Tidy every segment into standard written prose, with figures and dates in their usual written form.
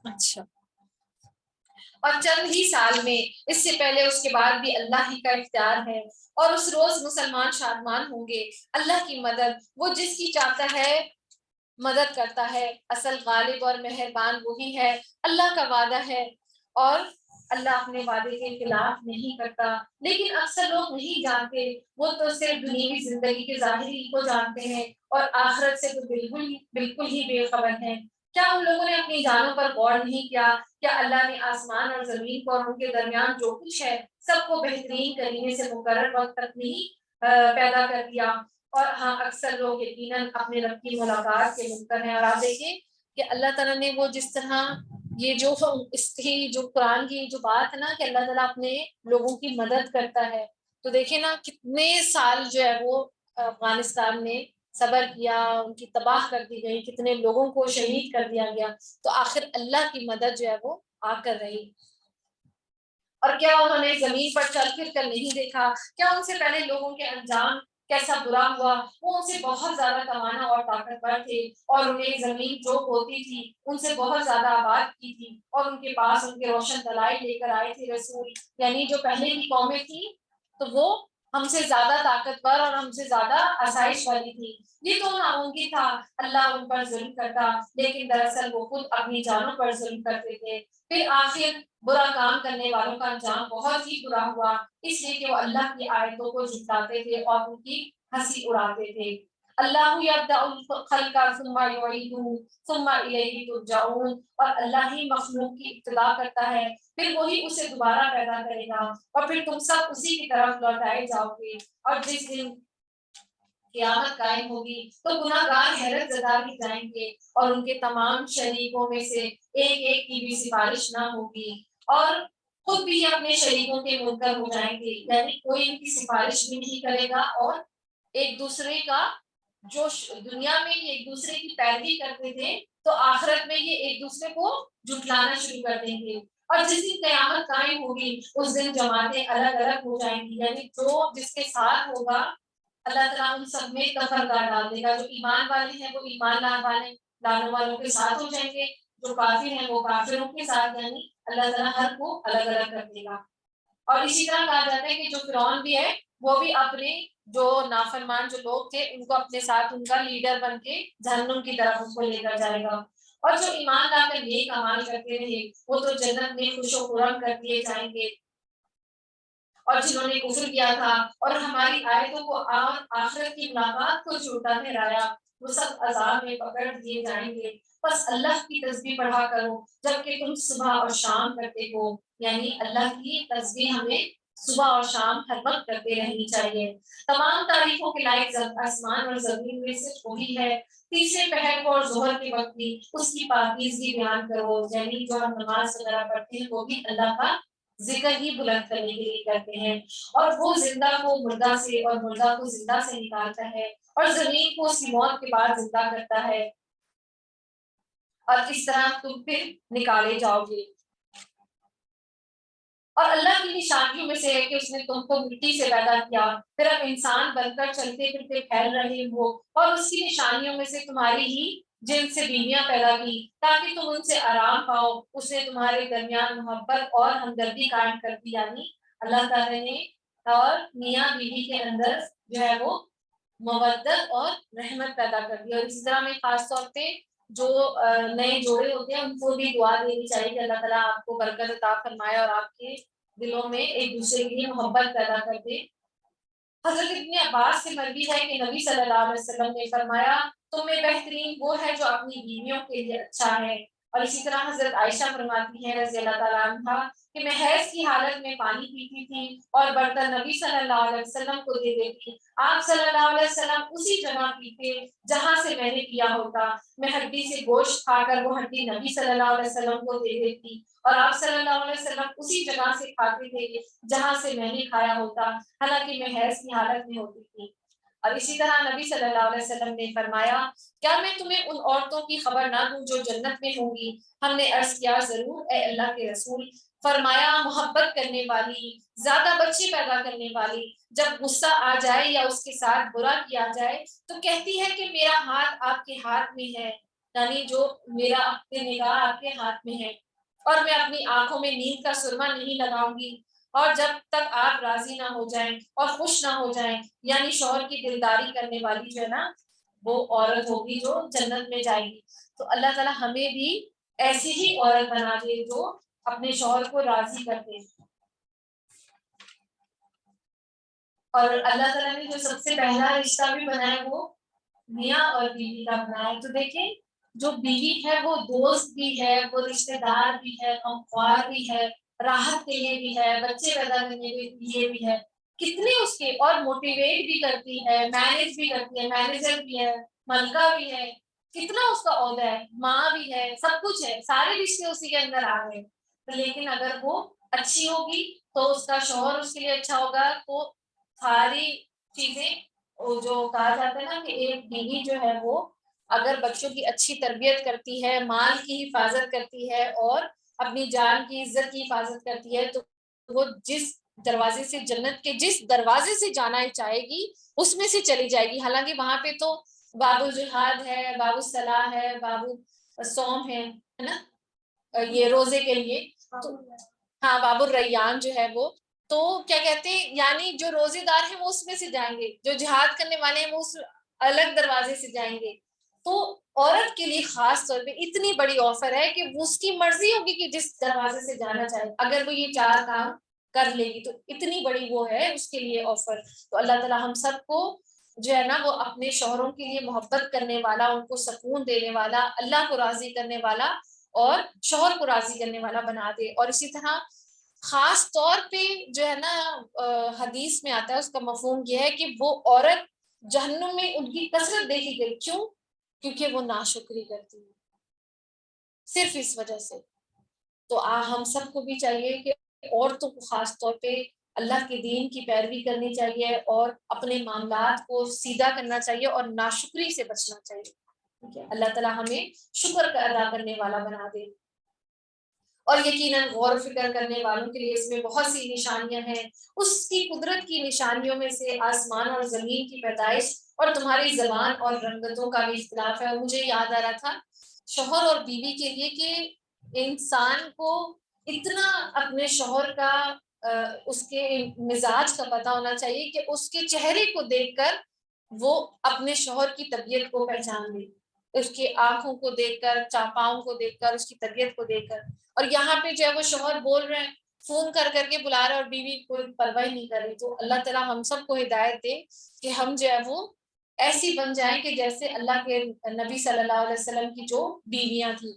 اچھا، اور چند ہی سال میں، اس سے پہلے اس کے بعد بھی اللہ ہی کا اختیار ہے، اور اس روز مسلمان شادمان ہوں گے۔ اللہ کی مدد، وہ جس کی چاہتا ہے مدد کرتا ہے، اصل غالب اور مہربان وہی ہے۔ اللہ کا وعدہ ہے اور اللہ اپنے وعدے کے خلاف نہیں کرتا، لیکن اکثر لوگ نہیں جانتے، وہ تو صرف دنیوی زندگی کے ظاہری کو جانتے ہیں اور آخرت سے تو بالکل ہی بے خبر ہیں۔ کیا ان لوگوں نے اپنی جانوں پر غور نہیں کیا؟ کیا اللہ نے آسمان اور زمین کو اور ان کے درمیان جو کچھ ہے سب کو بہترین کرینے سے مقرر وقت تک نہیں پیدا کر دیا؟ اور ہاں، اکثر لوگ یقیناً اپنے رب کی ملاقات کے منکر ہیں۔ اور آپ دیکھیں کہ اللہ تعالیٰ نے وہ جس طرح یہ جو اس کی جو قرآن کی جو بات ہے نا کہ اللہ تعالیٰ اپنے لوگوں کی مدد کرتا ہے، تو دیکھیں نا کتنے سال جو ہے وہ افغانستان نے صبر کیا، ان کی تباہ کر دی گئی، کتنے لوگوں کو شہید کر دیا گیا، تو آخر اللہ کی مدد جو ہے وہ آ کر رہی۔ اور کیا انہوں نے زمین پر چل پھر کر نہیں دیکھا؟ کیا ان سے پہلے لوگوں کے انجام کیسا برا ہوا؟ وہ ان سے بہت زیادہ توانا اور طاقتور تھے، اور انہیں زمین جو ہوتی تھی ان سے بہت زیادہ آباد کی تھی، اور ان کے پاس ان کے روشن دلائل لے کر آئے تھے رسول، یعنی جو پہلے کی قومیں تھیں تو وہ ہم سے زیادہ طاقتور اور ہم سے زیادہ آسائش والی تھی۔ یہ تو ناممکن تھا اللہ ان پر ظلم کرتا، لیکن دراصل وہ خود اپنی جانوں پر ظلم کرتے تھے۔ پھر آخر برا کام کرنے والوں کا انجام بہت ہی برا ہوا، اس لیے کہ وہ اللہ کی آیتوں کو جھٹلاتے تھے اور ان کی ہنسی اڑاتے تھے۔ اللہ یبدأ الخلق ثم یعیدہ ثم الیہ ترجعون، اور اللہ ہی مخلوق کی ابتدا کرتا ہے، پھر وہی اسے دوبارہ پیدا کرے گا، اور پھر تم سب اسی کی طرف لوٹائے جاؤ گے۔ اور جس دن قیامت قائم ہوگی تو گناہ گار حیرت زدہ بھی جائیں گے، اور ان کے تمام شریکوں میں سے ایک ایک کی بھی سفارش نہ ہوگی، اور خود بھی اپنے شریکوں کے منکر ہو جائیں گے، یعنی کوئی ان کی سفارش بھی نہیں کرے گا، اور ایک دوسرے کا جو دنیا میں یہ ایک دوسرے کی پیروی کرتے تھے تو آخرت میں یہ ایک دوسرے کو جھٹلانا شروع کر دیں گے۔ اور جس دن قیامت قائم ہوگی اس دن جماعتیں الگ الگ ہو جائیں گی، یعنی جو جس کے ساتھ ہوگا اللہ تعالیٰ ان سب میں تفرقہ ڈال دے گا، جو ایمان والے ہیں وہ ایمان لانے والوں کے ساتھ ہو جائیں گے، جو کافر ہیں وہ کافروں کے ساتھ، یعنی اللہ تعالیٰ ہر کو الگ الگ کر دے گا۔ اور اسی طرح کہا جاتا ہے کہ جو فرعون بھی ہے وہ بھی اپنے جو نافرمان جو لوگ تھے ان کو اپنے ساتھ ان کا لیڈر بن کے جہنم کی طرف ان کو لے کر جائے گا، اور جو ایمان لا کر نیک اعمال کرتے رہے وہ تو جنت میں خوش و خرم کر دیے جائیں گے، اور جنہوں نے کفر کیا تھا اور ہماری آیتوں کو اور آخرت کی ملاقات کو جھوٹا ٹھہرایا وہ سب عذاب میں پکڑ دیے جائیں گے۔ بس اللہ کی تسبیح پڑھا کرو جبکہ تم صبح اور شام کرتے ہو، یعنی اللہ کی تسبیح ہمیں صبح اور شام ہر وقت کرتے رہنی چاہیے۔ تمام تعریفوں کے لائق آسمان اور زمین میں صرف وہی ہے، تیسرے پہر کو اور ظہر کے وقت بھی اس کی پاکیزگی بیان کرو، یعنی جو ہم نماز وغیرہ پڑھتے ہیں وہ بھی اللہ کا ذکر ہی بلند کرنے کے لیے کرتے ہیں، اور وہ زندہ کو مردہ سے اور مردہ کو زندہ سے نکالتا ہے، اور زمین کو اس کی موت کے بعد زندہ کرتا ہے، اور اس طرح تم پھر نکالے جاؤ گے۔ اور اللہ کی نشانیوں میں سے ہے کہ اس نے تم کو مٹی سے پیدا کیا، پھر اب انسان بن کر چلتے پھرتے پھیل رہے ہو، اور اس کی نشانیوں میں سے تمہاری ہی جن سے بیویاں پیدا کی تاکہ تم ان سے آرام پاؤ، اس نے تمہارے درمیان محبت اور ہمدردی قائم کر دی، یعنی اللہ تعالیٰ نے اور میاں بیوی کے اندر جو ہے وہ مودت اور رحمت پیدا کر دی۔ اور اسی طرح میں خاص طور پہ جو نئے جوڑے ہوتے ہیں ان کو بھی دعا دینی چاہیے کہ اللہ تعالیٰ آپ کو برکت عطا فرمائے اور آپ کے دلوں میں ایک دوسرے کے لیے محبت پیدا کر دے۔ حضرت ابن عباس سے مروی ہے کہ نبی صلی اللہ علیہ وسلم نے فرمایا تم میں بہترین وہ ہے جو اپنی بیویوں کے لیے اچھا ہے۔ اور اسی طرح حضرت عائشہ فرماتی ہیں رضی اللہ تعالیٰ عنہا کہ میں حیض کی حالت میں پانی پیتی تھی اور برتن نبی صلی اللہ علیہ وسلم کو دے دیتی، آپ صلی اللہ علیہ وسلم اسی جگہ پیتے جہاں سے میں نے پیا ہوتا، میں ہڈی سے گوشت کھا کر وہ ہڈی نبی صلی اللہ علیہ وسلم کو دے دیتی، اور آپ صلی اللہ علیہ وسلم اسی جگہ سے کھاتے تھے جہاں سے میں نے کھایا ہوتا، حالانکہ میں حیض کی حالت میں ہوتی تھی۔ اور اسی طرح نبی صلی اللہ علیہ وسلم نے فرمایا کیا میں تمہیں ان عورتوں کی خبر نہ دوں جو جنت میں ہوں گی؟ ہم نے عرض کیا ضرور اے اللہ کے رسول، فرمایا محبت کرنے والی، زیادہ بچے پیدا کرنے والی جب غصہ آ جائے یا اس کے ساتھ برا کیا جائے تو کہتی ہے کہ میرا ہاتھ آپ کے ہاتھ میں ہے، یعنی جو میرا اپنے نگاہ آپ کے ہاتھ میں ہے، اور میں اپنی آنکھوں میں نیند کا سرما نہیں لگاؤں گی، اور جب تک آپ راضی نہ ہو جائیں اور خوش نہ ہو جائیں، یعنی شوہر کی دلداری کرنے والی جو ہے نا وہ عورت ہوگی جو جنت میں جائے گی۔ تو اللہ تعالیٰ ہمیں بھی ایسی ہی عورت بنا دے جو اپنے شوہر کو راضی کر دے۔ اور اللہ تعالیٰ نے جو سب سے پہلا رشتہ بھی بنایا وہ میاں اور بیوی کا بنایا، تو دیکھیں جو بیوی ہے وہ دوست بھی ہے، وہ رشتے دار بھی ہے، غمخوار بھی ہے، راحت کے لیے بھی ہے، بچے پیدا کرنے کے لیے بھی ہے، کتنے اس کے، اور موٹیویٹ بھی کرتی ہے، مینج بھی کرتی ہے، مینیجر بھی ہے، ملکہ بھی ہے، کتنا اس کا عہدہ ہے، ماں بھی ہے، سب کچھ ہے، سارے رشتے اسی کے اندر آ گئے۔ لیکن اگر وہ اچھی ہوگی تو اس کا شوہر اس کے لیے اچھا ہوگا، تو ساری چیزیں، وہ جو کہا جاتا ہے نا کہ ایک بیوی جو ہے وہ اگر بچوں کی اچھی تربیت کرتی ہے، مال کی حفاظت کرتی ہے اور اپنی جان کی عزت کی حفاظت کرتی ہے، تو وہ جس دروازے سے، جنت کے جس دروازے سے جانا چاہے گی اس میں سے چلی جائے گی۔ حالانکہ وہاں پہ تو باب الجہاد ہے، باب الصلاح ہے، باب الصوم ہے نا، یہ روزے کے لیے، تو ہاں باب الریان جو ہے وہ، تو کیا کہتے ہیں یعنی جو روزے دار ہیں وہ اس میں سے جائیں گے، جو جہاد کرنے والے ہیں وہ اس الگ دروازے سے جائیں گے۔ تو عورت کے لیے خاص طور پہ اتنی بڑی آفر ہے کہ اس کی مرضی ہوگی کہ جس دروازے سے جانا چاہے، اگر وہ یہ 4 کام کر لے گی تو اتنی بڑی وہ ہے اس کے لیے آفر۔ تو اللہ تعالیٰ ہم سب کو جو ہے نا وہ اپنے شوہروں کے لیے محبت کرنے والا، ان کو سکون دینے والا، اللہ کو راضی کرنے والا اور شوہر کو راضی کرنے والا بنا دے۔ اور اسی طرح خاص طور پہ جو ہے نا حدیث میں آتا ہے، اس کا مفہوم یہ ہے کہ وہ عورت جہنم میں ان کی کثرت دیکھی گئی، کیوں؟ کیونکہ وہ ناشکری کرتی ہے، صرف اس وجہ سے۔ تو ہم سب کو بھی چاہیے کہ عورتوں کو خاص طور پہ اللہ کے دین کی پیروی کرنی چاہیے اور اپنے معاملات کو سیدھا کرنا چاہیے اور ناشکری سے بچنا چاہیے۔ ٹھیک ہے، اللہ تعالیٰ ہمیں شکر کا ادا کرنے والا بنا دے۔ اور یقیناً غور و فکر کرنے والوں کے لیے اس میں بہت سی نشانیاں ہیں۔ اس کی قدرت کی نشانیوں میں سے آسمان اور زمین کی پیدائش اور تمہاری زبان اور رنگتوں کا بھی اختلاف ہے۔ اور مجھے یاد آ رہا تھا شوہر اور بیوی کے لیے کہ انسان کو اتنا اپنے شوہر کا اس کے مزاج کا پتہ ہونا چاہیے کہ اس کے چہرے کو دیکھ کر وہ اپنے شوہر کی طبیعت کو پہچان لے، اس کی آنکھوں کو دیکھ کر، چاپاؤں کو دیکھ کر، اس کی طبیعت کو دیکھ کر۔ اور یہاں پہ جو ہے وہ شوہر بول رہے ہیں، فون کر کر کے بلا رہے ہیں اور بیوی کوئی پرواہ نہیں کر رہی۔ تو اللہ تعالیٰ ہم سب کو ہدایت دے کہ ہم جو ہے وہ ایسی بن جائیں کہ جیسے اللہ کے نبی صلی اللہ علیہ وسلم کی جو بیویاں تھیں،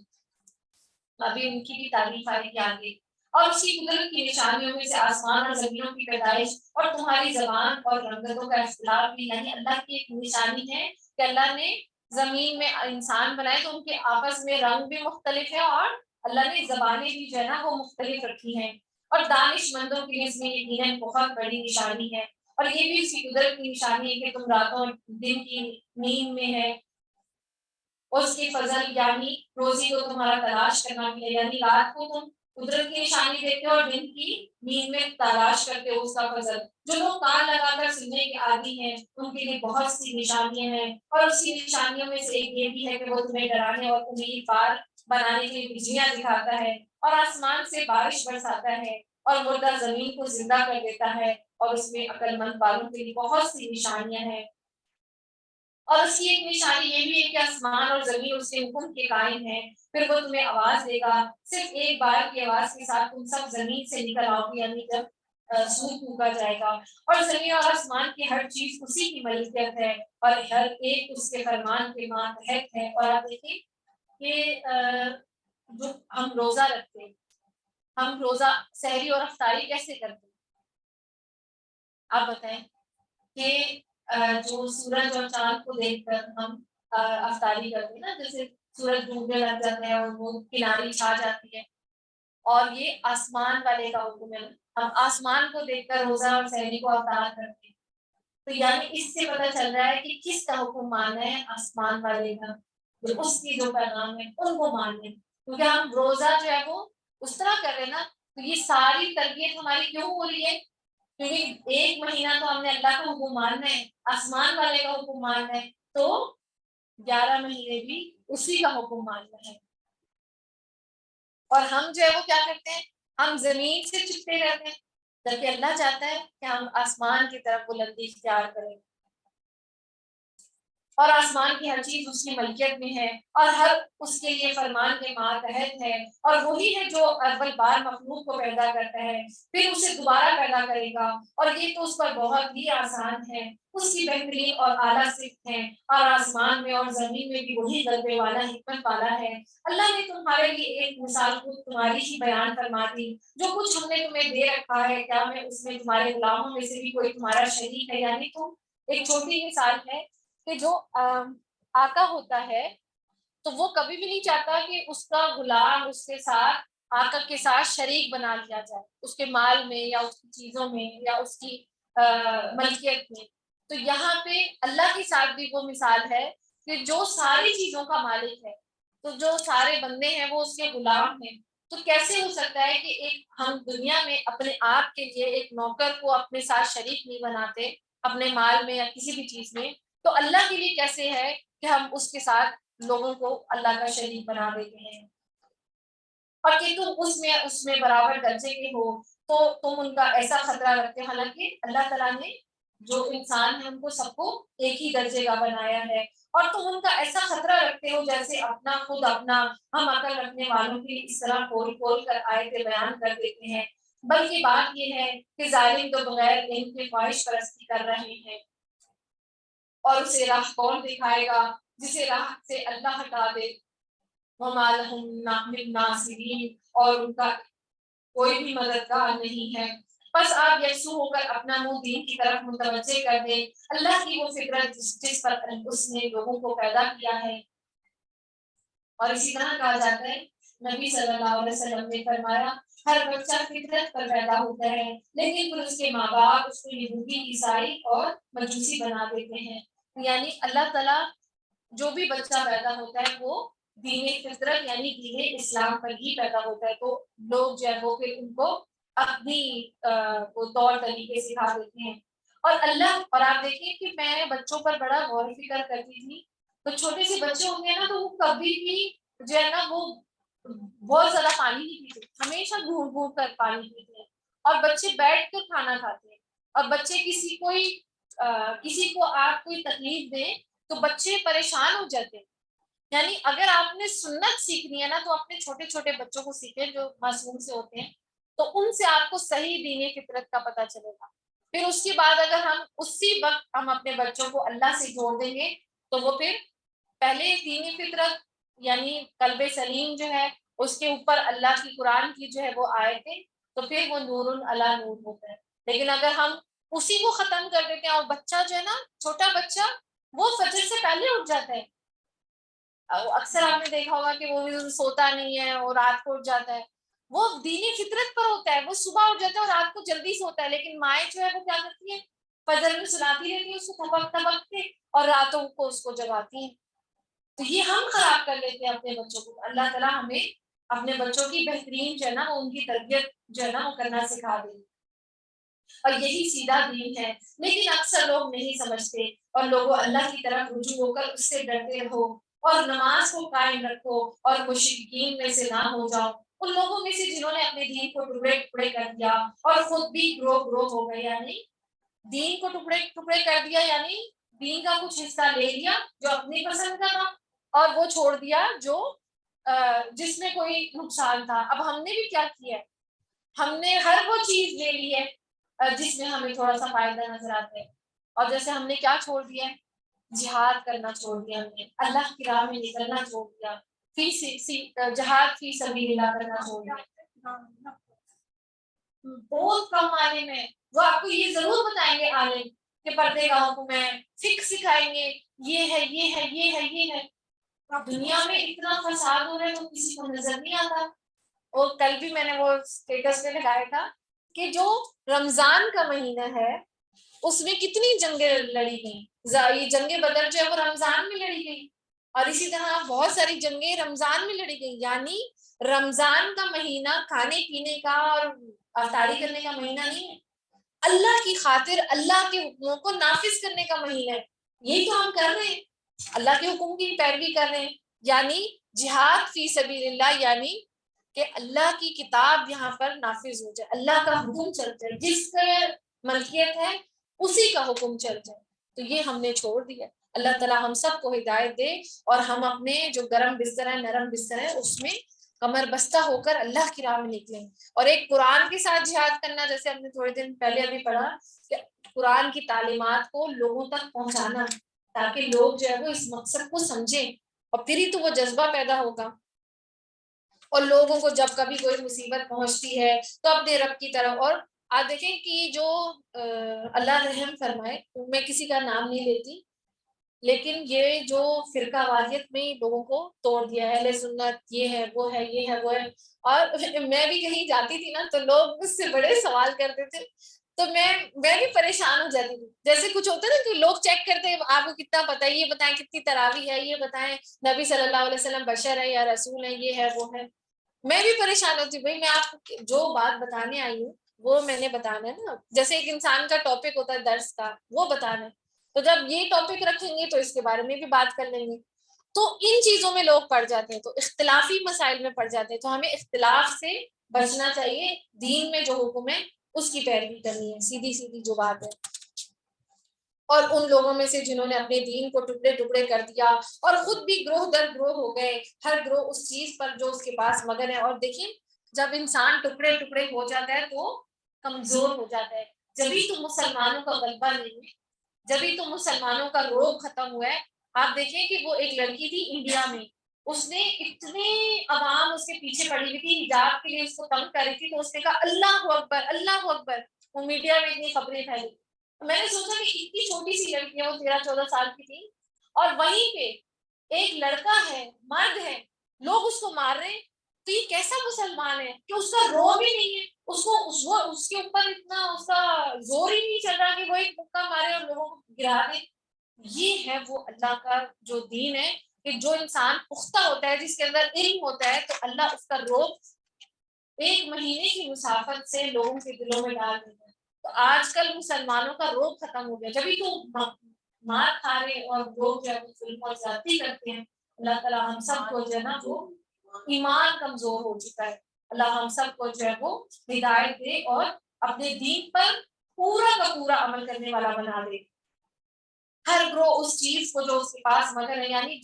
ابھی ان کی بھی تعریف آئے گی آگے۔ اور اسی قدرت کی نشانیوں میں سے آسمان اور زمینوں کی پیدائش اور تمہاری زبان اور رنگتوں کا اختلاف بھی، یعنی اللہ کی ایک نشانی ہے کہ اللہ نے زمین میں انسان بنائے تو ان کے آپس میں رنگ بھی مختلف ہے، اور اللہ نے زبانیں بھی جو ہے نا وہ مختلف رکھی ہیں۔ اور دانش مندوں کے لیے اس میں یقیناً بہت بڑی نشانی ہے، اور یہ بھی اسی قدرت کی نشانی ہے کہ تم راتوں اور دن کی نیند میں ہے، اور اس کی فضل یعنی روزی کو تمہارا تلاش کرنا بھی ہے، یعنی رات کو تم قدرت کی نشانی دیکھتے ہو اور دن کی نیند میں تلاش کرتے ہو اس کا فضل۔ جو لوگ کان لگا کر سننے کے عادی ہیں ان کے لیے بہت سی نشانیاں ہیں، اور اسی نشانیوں میں سے ایک یہ بھی ہے کہ وہ تمہیں ڈرانے اور امید بار بنانے کے لیے بجلیاں دکھاتا ہے، اور آسمان سے بارش برساتا ہے، اور مردہ زمین کو زندہ کر دیتا ہے، اور اس میں عقل مند والوں کے لیے بہت سی نشانیاں ہیں۔ اور اس کی ایک نشانی یہ بھی ہے کہ آسمان اور زمین اس کے حکم کے قائم ہیں، پھر وہ تمہیں آواز دے گا، صرف ایک بار کی آواز کے ساتھ تم سب زمین سے نکل آؤ گے، یعنی جب سور پھونکا جائے گا۔ اور زمین اور آسمان کی ہر چیز اسی کی ملکیت ہے، اور ہر ایک اس کے فرمان کے ماتحت ہے۔ اور آپ دیکھیں کہ جو ہم روزہ رکھتے ہیں، ہم روزہ سحری اور افطاری کیسے کرتے ہیں؟ آپ بتائیں کہ جو سورج اور چاند کو دیکھ کر ہم افطاری کرتے ہیں نا، جیسے سورج ڈوبنے لگ جاتا ہے اور وہ کناری چھا جاتی ہے، اور یہ آسمان والے کا حکم ہے، ہم آسمان کو دیکھ کر روزہ اور سحری کو افطار کرتے ہیں۔ تو یعنی اس سے پتہ چل رہا ہے کہ کس کا حکم ماننا ہے، آسمان والے کا، جو اس کی جو پیغام ہے ان کو ماننا ہے، کیونکہ ہم روزہ جو ہے وہ اس طرح کر رہے ہیں نا تو یہ ساری تربیت ہماری کیوں ہو رہی ہے؟ کیونکہ ایک مہینہ تو ہم نے اللہ کا حکم ماننا ہے، آسمان والے کا حکم ماننا ہے، تو 11 مہینے بھی اسی کا حکم ماننا ہے۔ اور ہم جو ہے وہ کیا کرتے ہیں، ہم زمین سے چپتے رہتے ہیں، جبکہ اللہ چاہتا ہے کہ ہم آسمان کی طرف بلندی اختیار کریں، اور آسمان کی ہر چیز اس کی ملکیت میں ہے، اور ہر اس کے لیے فرمان کے ماتحت ہے، اور وہی ہے جو اول بار مخلوق کو پیدا کرتا ہے، پھر اسے دوبارہ پیدا کرے گا، اور یہ تو اس پر بہت ہی آسان ہے، اس کی بہترین اور اعلیٰ صفت ہے، اور آسمان میں اور زمین میں بھی وہی غلبے والا حکمت والا ہے۔ اللہ نے تمہارے لیے ایک مثال خود تمہاری ہی بیان فرما دی، جو کچھ ہم نے تمہیں دے رکھا ہے، کیا میں اس میں تمہارے غلاموں میں سے بھی کوئی تمہارا شریک ہے؟ یعنی تم، ایک چھوٹی مثال ہے کہ جو آقا ہوتا ہے تو وہ کبھی بھی نہیں چاہتا کہ اس کا غلام اس کے ساتھ، آقا کے ساتھ شریک بنا لیا جائے، اس کے مال میں یا اس کی چیزوں میں یا اس کی ملکیت میں۔ تو یہاں پہ اللہ کے ساتھ بھی وہ مثال ہے کہ جو ساری چیزوں کا مالک ہے، تو جو سارے بندے ہیں وہ اس کے غلام ہیں۔ تو کیسے ہو سکتا ہے کہ ایک ہم دنیا میں اپنے آپ کے لیے ایک نوکر کو اپنے ساتھ شریک نہیں بناتے، اپنے مال میں یا کسی بھی چیز میں، تو اللہ کے لیے کیسے ہے کہ ہم اس کے ساتھ لوگوں کو اللہ کا شریک بنا دیتے ہیں؟ اور کہ تم اس میں برابر درجے کے ہو، تو تم ان کا ایسا خطرہ رکھتے، حالانکہ اللہ تعالیٰ نے جو انسان ہے ان کو سب کو ایک ہی درجے کا بنایا ہے، اور تم ان کا ایسا خطرہ رکھتے ہو جیسے اپنا خود اپنا۔ ہم عقل رکھنے والوں کی اس طرح کھول کھول کر آیتیں بیان کر دیتے ہیں، بلکہ بات یہ ہے کہ ظالم تو بغیر علم کے خواہش پرستی کر رہے ہیں، اور اسے راہ کون دکھائے گا جسے راہ سے اللہ ہٹا دے؟ وما لهم من ناصرین، اور ان کا کوئی بھی مددگار نہیں ہے۔ بس آپ یکسو ہو کر اپنا منہ دین کی طرف متوجہ کر دیں، اللہ کی وہ فطرت جس پر اس نے لوگوں کو پیدا کیا ہے۔ اور اسی طرح کہا جاتا ہے، نبی صلی اللہ علیہ وسلم نے فرمایا، ہر بچہ فطرت پر پیدا ہوتا ہے، لیکن پھر اس کے ماں باپ اس کو یہودی، عیسائی اور مجوسی بنا دیتے ہیں۔ یعنی اللہ تعالیٰ جو بھی بچہ پیدا ہوتا ہے وہ دین فطرت یعنی دین اسلام پر ہی پیدا ہوتا ہے، تو لوگ جو ہے وہ پھر ان کو اپنی وہ طور طریقے سکھا دیتے ہیں۔ اور اللہ، اور آپ دیکھیں کہ میں بچوں پر بڑا غور و فکر کرتی تھی، تو چھوٹے سے بچے ہوں گے نا تو وہ کبھی بھی جو ہے نا وہ بہت زیادہ پانی نہیں پیتے، ہمیشہ گھونٹ گھونٹ کر پانی پیتے ہیں، اور بچے بیٹھ کر کھانا کھاتے ہیں، اور بچے کسی کو آپ کوئی تکلیف دیں تو بچے پریشان ہو جاتے ہیں۔ یعنی اگر آپ نے سنت سیکھنی ہے نا تو اپنے چھوٹے چھوٹے بچوں کو سیکھیں جو معصوم سے ہوتے ہیں، تو ان سے آپ کو صحیح دین فطرت کا پتہ چلے گا۔ پھر اس کے بعد اگر ہم اسی وقت ہم اپنے بچوں کو اللہ سے جوڑ دیں گے، تو وہ پھر پہلے دینی فطرت یعنی قلب سلیم جو ہے، اس کے اوپر اللہ کی قرآن کی جو ہے وہ آیتیں، تو پھر وہ نور علی نور ہوتا ہے۔ لیکن اگر ہم اسی کو ختم کر دیتے ہیں، اور بچہ جو ہے نا، چھوٹا بچہ وہ فجر سے پہلے اٹھ جاتا ہے، اکثر آپ نے دیکھا ہوگا کہ وہ سوتا نہیں ہے اور رات کو اٹھ جاتا ہے، وہ دینی فطرت پر ہوتا ہے، وہ صبح اٹھ جاتا ہے اور رات کو جلدی سوتا ہے، لیکن مائیں جو ہے وہ کیا کرتی ہیں، فجر میں سلاتی رہتی ہے اس کو تھپک تھپک کے، اور راتوں کو اس کو جگاتی ہیں۔ تو یہ ہم خراب کر لیتے ہیں اپنے بچوں کو۔ اللہ تعالیٰ ہمیں اپنے بچوں کی بہترین جو ہے نا ان کی تربیت جو ہے نا وہ کرنا سکھا دے، اور یہی سیدھا دین ہے، لیکن اکثر لوگ نہیں سمجھتے، اور لوگوں اللہ کی طرف رجوع ہو کر اس سے ڈرتے رہو، اور نماز کو قائم رکھو، اور مشرکین میں سے نہ ہو جاؤ، ان لوگوں میں سے جنہوں نے اپنے دین کو ٹکڑے ٹکڑے کر دیا اور خود بھی گروہ گروہ ہو گئے۔ یعنی دین کو ٹکڑے ٹکڑے کر دیا، یعنی دین کا کچھ حصہ لے لیا جو اپنی پسند کا تھا، اور وہ چھوڑ دیا جو جس میں کوئی نقصان تھا۔ اب ہم نے بھی کیا کیا ہے، ہم نے ہر وہ چیز لے لی ہے جس میں ہمیں تھوڑا سا فائدہ نظر آتا ہے، اور جیسے ہم نے کیا چھوڑ دیا ہے، جہاد کرنا چھوڑ دیا، ہم نے اللہ کی راہ میں نکلنا چھوڑ دیا، جہاد فی سبیل اللہ کرنا چھوڑ دیا۔ بہت کم معنی میں وہ آپ کو یہ ضرور بتائیں گے عالم کہ پردے کا حکم ہے، فقہ سکھائیں گے، یہ ہے یہ ہے یہ ہے یہ ہے۔ دنیا میں اتنا فساد ہو رہا ہے وہ کسی کو نظر نہیں آتا۔ اور کل بھی میں نے وہ اسٹیٹس پہ لگایا تھا کہ جو رمضان کا مہینہ ہے اس میں کتنی جنگیں لڑی گئیں، یہ جنگ بدر جو ہے وہ رمضان میں لڑی گئی، اور اسی طرح بہت ساری جنگیں رمضان میں لڑی گئی، یعنی رمضان کا مہینہ کھانے پینے کا اور افطاری کرنے کا مہینہ نہیں ہے، اللہ کی خاطر اللہ کے حکموں کو نافذ کرنے کا مہینہ ہے. یہی تو ہم کر رہے ہیں، اللہ کے حکم کی پیروی کر رہے ہیں، یعنی جہاد فی سبیل اللہ، یعنی کہ اللہ کی کتاب یہاں پر نافذ ہو جائے، اللہ کا حکم چل جائے، جس کا ملکیت ہے اسی کا حکم چل جائے. تو یہ ہم نے چھوڑ دیا. اللہ تعالیٰ ہم سب کو ہدایت دے اور ہم اپنے جو گرم بستر ہے، نرم بستر ہے، اس میں کمر بستہ ہو کر اللہ کی راہ میں نکلیں. اور ایک قرآن کے ساتھ جہاد کرنا، جیسے ہم نے تھوڑے دن پہلے ابھی پڑھا کہ قرآن کی تعلیمات کو لوگوں تک پہنچانا، تاکہ لوگ جو ہے وہ اس مقصد کو سمجھیں، اور پھر ہی تو وہ جذبہ پیدا ہوگا. اور لوگوں کو جب کبھی کوئی مصیبت پہنچتی ہے تو اپنے رب کی طرف. اور آپ دیکھیں کہ جو اللہ رحم فرمائے، میں کسی کا نام نہیں لیتی، لیکن یہ جو فرقہ واریت میں لوگوں کو توڑ دیا ہے، اہل سنت یہ ہے وہ ہے یہ ہے وہ ہے. اور میں بھی کہیں جاتی تھی نا تو لوگ مجھ سے بڑے سوال کرتے تھے، تو میں بھی پریشان ہو جاتی تھی. جیسے کچھ ہوتا ہے نا کہ لوگ چیک کرتے ہیں آپ کو کتنا پتہ ہے، یہ بتائیں کتنی تراویح ہے، یہ بتائیں نبی صلی اللہ علیہ وسلم بشر ہے یا رسول ہے، یہ ہے وہ ہے. میں بھی پریشان ہوتی ہوں. بھائی میں آپ کو جو بات بتانے آئی ہوں وہ میں نے بتانا ہے نا. جیسے ایک انسان کا ٹاپک ہوتا ہے درس کا، وہ بتانا ہے، تو جب یہ ٹاپک رکھیں گے تو اس کے بارے میں بھی بات کر لیں گے. تو ان چیزوں میں لوگ پڑ جاتے ہیں، تو اختلافی مسائل میں پڑ جاتے ہیں. تو ہمیں اختلاف سے بچنا چاہیے، دین میں جو حکم ہے اس کی پیروی کرنی ہے، سیدھی سیدھی جو بات ہے. اور ان لوگوں میں سے جنہوں نے اپنے دین کو ٹکڑے ٹکڑے کر دیا اور خود بھی گروہ در گروہ ہو گئے، ہر گروہ اس چیز پر جو اس کے پاس مگن ہے. اور دیکھیں جب انسان ٹکڑے ٹکڑے ہو جاتا ہے تو کمزور ہو جاتا ہے. جبھی تو مسلمانوں کا غلبہ نہیں ہے، جبھی تو مسلمانوں کا روگ ختم ہوا ہے. آپ دیکھیں کہ وہ ایک لڑکی تھی انڈیا میں، اس نے اتنے عوام اس کے پیچھے پڑی ہوئی تھی، حجاب کے لیے اس کو تنگ کر رہی تھی، تو اس نے کہا اللہ اکبر اللہ اکبر. وہ میڈیا میں اتنی خبریں پھیلی. میں نے سوچا کہ اتنی چھوٹی سی لڑکی ہے، وہ 13-14 سال کی تھی، اور وہیں پہ ایک لڑکا ہے، مرد ہے، لوگ اس کو مار رہے ہیں. تو یہ کیسا مسلمان ہے کہ اس کا روب ہی نہیں ہے، اس کے اوپر اتنا اس کا زور ہی نہیں چل رہا کہ وہ ایک مکہ مارے اور لوگوں کو گرا دے. یہ ہے وہ اللہ کا جو دین ہے کہ جو انسان پختہ ہوتا ہے، جس کے اندر علم ہوتا ہے، تو اللہ اس کا روب ایک مہینے کی مسافت سے لوگوں کے دلوں میں ڈال دیتا ہے. تو آج کل مسلمانوں کا روب ختم ہو گیا، جبھی تو مار کھا رہے اور لوگ جو ہے ظلم اور زیادتی کرتے ہیں. اللہ تعالیٰ ہم سب کو جو ہے نا وہ ایمان کمزور ہو چکا ہے، اللہ ہم سب کو جو ہے وہ ہدایت دے اور اپنے دین پر پورا کا پورا عمل کرنے والا بنا دے. ہر گروہ اس چیز کو جو اس کے پاس مگر ہے، یعنی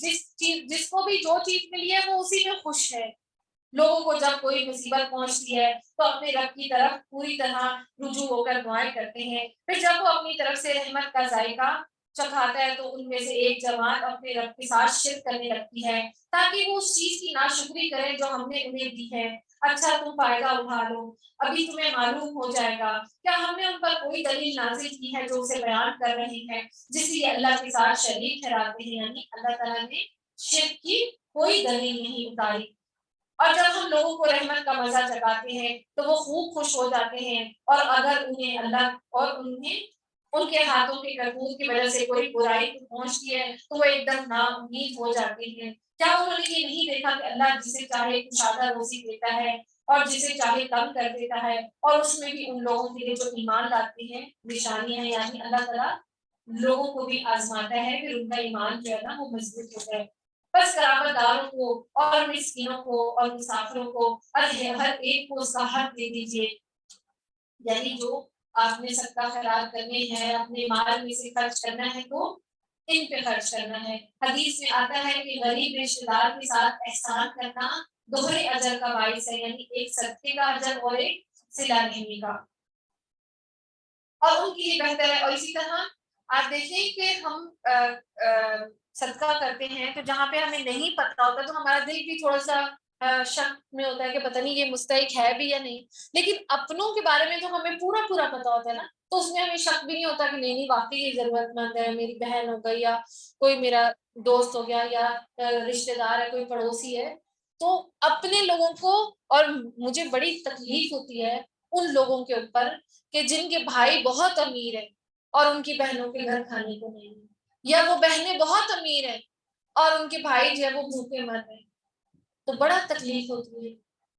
جس کو بھی جو چیز ملی ہے وہ اسی میں خوش ہے. لوگوں کو جب کوئی مصیبت پہنچتی ہے تو اپنے رب کی طرف پوری طرح رجوع ہو کر دعائیں کرتے ہیں. پھر جب وہ اپنی طرف سے رحمت کا ذائقہ چکھاتا ہے تو ان میں سے ایک جماعت اپنے رب کے ساتھ شرک کرنے لگتی ہے، تاکہ وہ اس چیز کی ناشکری کریں جو ہم نے انہیں دی ہے. اچھا تم فائدہ اٹھا لو، ابھی تمہیں معلوم ہو جائے گا. کیا ہم نے ان پر کوئی دلیل نازل کی ہے جو اسے بیان کر رہے ہیں، جس لیے اللہ کے ساتھ شریک ٹھہراتے ہیں. یعنی اللہ تعالیٰ نے شرک کی کوئی دلیل نہیں اتاری. اور جب ہم لوگوں کو رحمت کا مزہ چکاتے ہیں تو وہ خوب خوش ہو جاتے ہیں، اور اگر انہیں اللہ اور انہیں ان کے ہاتھوں کے کرتوت کی وجہ سے کوئی برائی پہنچتی ہے تو وہ ایک دم نا امید ہو جاتے ہیں. کیا انہوں نے یہ نہیں دیکھا کہ اللہ جسے چاہے کشادہ روزی دیتا ہے اور جسے چاہے کم کر دیتا ہے، اور اس میں بھی ان لوگوں کے لیے جو ایمان لاتے ہیں نشانی ہے. یعنی اللہ تعالیٰ لوگوں کو بھی آزماتا ہے، پھر ان کا ایمان جو ہے نا وہ مضبوط ہوتا ہے. بس قرابت داروں کو اور مسکینوں کو اور مسافروں کو ہر ایک کو اس کا حق دے دیجیے. یعنی جو آپ نے صدقہ خیرات کرنے ہیں، اپنے مال میں سے خرچ کرنا ہے تو ان پہ خرچ کرنا ہے. حدیث میں آتا ہے کہ غریب رشتے دار کے ساتھ احسان کرنا دوہرے اجر کا باعث ہے، یعنی ایک صدقے کا اجر اور ایک صلہ رحمی کا، اور ان کے لیے بہتر ہے. اور اسی طرح آپ دیکھیں کہ ہم صدقہ کرتے ہیں تو جہاں پہ ہمیں نہیں پتہ ہوتا تو ہمارا دل بھی تھوڑا سا شک میں ہوتا ہے کہ پتہ نہیں یہ مستحق ہے بھی یا نہیں. لیکن اپنوں کے بارے میں جو ہمیں پورا پتہ ہوتا ہے نا، تو اس میں ہمیں شک بھی نہیں ہوتا کہ نہیں واقعی یہ ضرورت مند ہے، میری بہن ہو گئی یا کوئی میرا دوست ہو گیا یا رشتے دار ہے، کوئی پڑوسی ہے. تو اپنے لوگوں کو، اور مجھے بڑی تکلیف ہوتی ہے ان لوگوں کے اوپر کہ جن کے بھائی بہت امیر ہیں اور ان کی بہنوں کے گھر کھانے کو نہیں ہے، یا وہ بہنیں بہت امیر ہیں اور ان کے بھائی جو ہے وہ بھوکے مر رہے ہیں. تو بڑا تکلیف ہوتی ہے.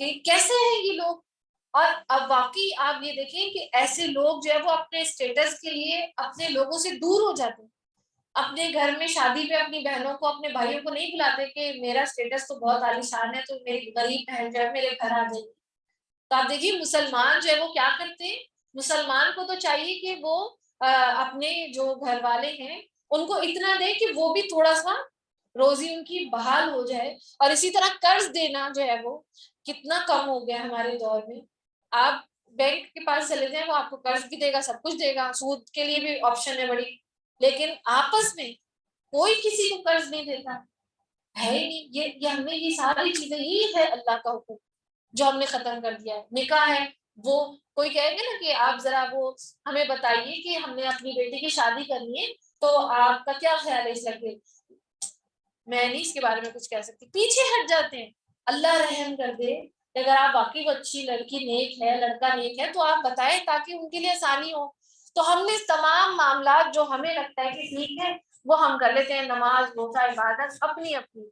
کہ کیسے ہیں یہ لوگ. اور اب واقعی آپ یہ دیکھیں کہ ایسے لوگ جو ہے وہ اپنے اسٹیٹس کے لیے اپنے لوگوں سے دور ہو جاتے ہیں. اپنے گھر میں شادی پہ اپنی بہنوں کو اپنے بھائیوں کو نہیں بلاتے کہ میرا اسٹیٹس تو بہت عالی شان ہے تو میری غریب بہن جو ہے میرے گھر آ جائے. تو آپ دیکھیے مسلمان جو ہے وہ کیا کرتے ہیں, مسلمان کو تو چاہیے کہ وہ اپنے جو گھر والے ہیں ان کو اتنا دے کہ وہ بھی تھوڑا سا روزی ان کی بحال ہو جائے. اور اسی طرح قرض دینا جو ہے وہ کتنا کم ہو گیا ہمارے دور میں. آپ بینک کے پاس چلے جائیں وہ آپ کو قرض بھی دے گا, سب کچھ دے گا, سود کے لیے بھی آپشن ہے بڑی, لیکن آپس میں کوئی کسی کو قرض نہیں دیتا ہے ہی نہیں. یہ ہم نے یہ ساری چیزیں, یہ ہے اللہ کا حکم جو ہم نے ختم کر دیا ہے. نکاح ہے وہ کوئی کہیں گے نا کہ آپ ذرا وہ ہمیں بتائیے کہ ہم نے اپنی بیٹی کی شادی کرنی ہے تو آپ کا کیا خیال ہے اس لڑکے, میں نہیں اس کے بارے میں کچھ کہہ سکتی, پیچھے ہٹ جاتے ہیں. اللہ رحم کر دے کہ اگر آپ واقعی اچھی لڑکی نیک ہے, لڑکا نیک ہے تو آپ بتائیں تاکہ ان کے لیے آسانی ہو. تو ہم نے تمام معاملات جو ہمیں لگتا ہے کہ ٹھیک ہے وہ ہم کر لیتے ہیں, نماز روزہ عبادت اپنی اپنی,